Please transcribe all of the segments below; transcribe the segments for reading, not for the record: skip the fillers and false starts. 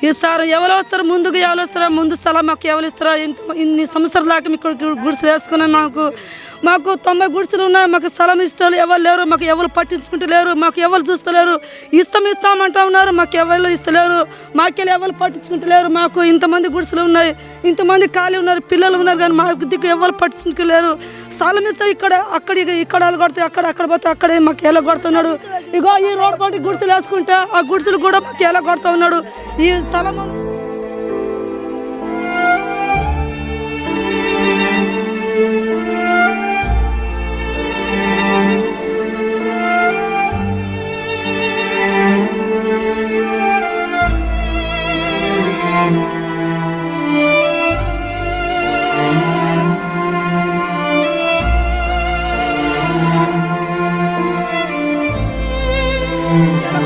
ఈ సార్ ఎవరు వస్తారు ముందుకు, ఎవరు వస్తారా ముందు స్థలం మాకు ఎవరు ఇస్తారా? ఇన్ని సంవత్సరాల దాకా మీకు గుడిసెలు వేసుకున్నాం. మాకు 90 గుడిసెలు ఉన్నాయి. మాకు స్థలం ఇష్టాలు ఎవరు లేరు, మాకు ఎవరు పట్టించుకుంటలేరు, మాకు ఎవరు చూస్తలేరు. ఇస్తామంటా ఉన్నారు, మాకు ఎవరు ఇస్తలేరు, మాకెళ్ళి ఎవరు పట్టించుకుంటలేరు. మాకు ఇంతమంది గుడిసెలు ఉన్నాయి, ఇంతమంది ఖాళీ ఉన్నారు, పిల్లలు ఉన్నారు, కానీ మా దిక్కు ఎవరు పట్టించుకోలేరు. స్థలం ఇస్తాం ఇక్కడ కొడితే అక్కడ పోతే అక్కడే మాకు ఎలా కొడుతున్నాడు. ఇగో ఈ రోడ్ పోటీ గుడిసెలు వేసుకుంటే ఆ గుడిసెలు కూడా మాకు ఎలా కొడుతూ ఉన్నాడు. ఈ స్థలం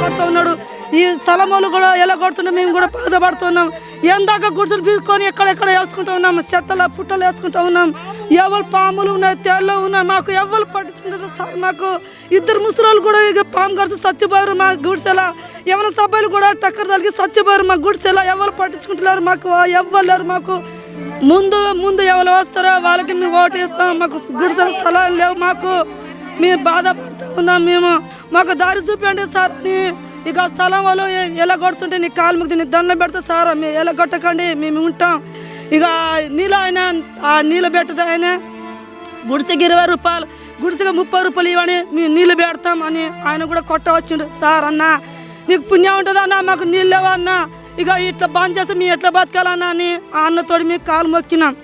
కొడుతూ ఉన్నాడు. ఈ స్థలం వాళ్ళు కూడా ఎలా కొడుతున్నాం, మేము కూడా బాధపడుతున్నాం. ఎందాక గుడిసెలు పీసుకొని ఎక్కడెక్కడ వేసుకుంటూ ఉన్నాం, చెట్టల పుట్టలు వేసుకుంటూ ఉన్నాం. ఎవరు పాములు ఉన్నాయి, తేళ్ళు ఉన్నాయి, మాకు ఎవరు పట్టించుకుంటారు సార్. మాకు 2 ముసలోళ్ళు కూడా ఇక పాము ఖర్చు చచ్చిపోయారు మా గుడిసెల. ఏమైనా సభ్యులు కూడా టక్కర్ తలిగి చచ్చిపోయారు మా గుడిసెల. ఎవరు పట్టించుకుంటున్నారు, మాకు ఎవ్వరు. మాకు ముందు ఎవరు వస్తారో వాళ్ళకి మేము ఓటు ఇస్తాం. మాకు గుడిసెల స్థలాలు లేవు, మేము బాధపడుతూ ఉన్నాం. మాకు దారి చూపించండి సార్ అని. ఇక స్థలం వాళ్ళు ఎలా కొడుతుంటే నీ కాలు ముక్తి నీ దండం పెడతా సార్, మేము ఎలా కొట్టకండి, మేము ఉంటాం. ఇక నీళ్ళు ఆయన ఆ నీళ్ళు పెట్టడం ఆయన గుడిసెకి 20 రూపాయలు, గుడిసెకి 30 రూపాయలు ఇవ్వని మేము నీళ్ళు పెడతాం అని ఆయన కూడా కొట్టవచ్చిండు. సార్ అన్న నీకు పుణ్యం ఉంటుంది అన్న, మాకు నీళ్ళు లేవా అన్న, ఇక ఇట్లా బంద్ చేస్తే మేము ఎట్లా బతకాలన్నా అని ఆ అన్నతోటి మేము కాలు మొక్కినాం.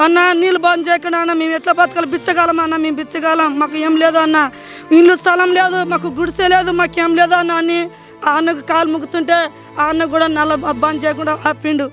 అన్న నీళ్ళు బంద్ చేయకుండా అన్న, మేము ఎట్లా బతకాలి, బిచ్చగాలం అన్న, మేము బిచ్చగాలం, మాకు ఏం లేదు అన్న, ఇల్లు స్థలం లేదు, మాకు గుడిసె లేదు, మాకేం లేదు అన్న అని ఆ అన్నకు కాలు మొక్కుతుంటే ఆ అన్న కూడా నల్ల బంద్ చేయకుండా ఆపిండు.